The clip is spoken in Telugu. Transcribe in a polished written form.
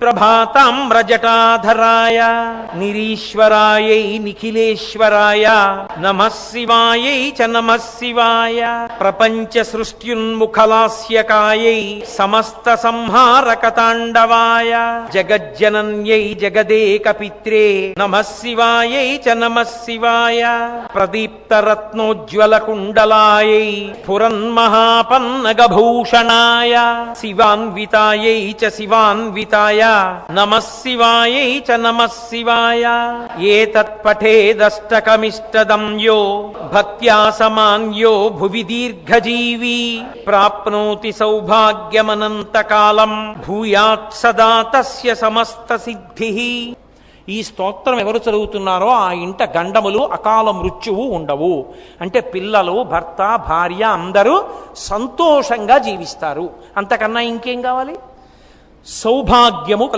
ప్రభాతామ్రజటాధరాయ నిరీశ్వరాయై నిఖిలేశ్వరాయ నమః శివాయై చ నమః శివాయ ప్రపంచ సృష్ట్యున్ముఖలాస్యకాయై సమస్త సంహారకతాండవాయ జగజ్జనన్యై జగదేకపిత్రే నమః శివాయై చ నమః శివాయ ప్రదీప్తరత్నోజ్వల కుండలాయై స్ఫురన్మహాపన్నగభూషణాయ శివాన్వితాయై చ శివాన్వితాయ నమః శివాయై చ నమః శివాయ ఏతత్పఠేదష్టకమిష్టదం యో భక్త్యా సమాన్యో భువి దీర్ఘజీవీ ప్రాప్నోతి సౌభాగ్యమనంతకాలం భూయాత్ సదా తస్య సమస్త సిద్ధిః. ఈ స్తోత్రం ఎవరు చదువుతున్నారో ఆ ఇంట గండములు అకాల మృత్యువు ఉండవు. అంటే పిల్లలు భర్త భార్య అందరూ సంతోషంగా జీవిస్తారు. అంతకన్నా ఇంకేం కావాలి? సౌభాగ్యము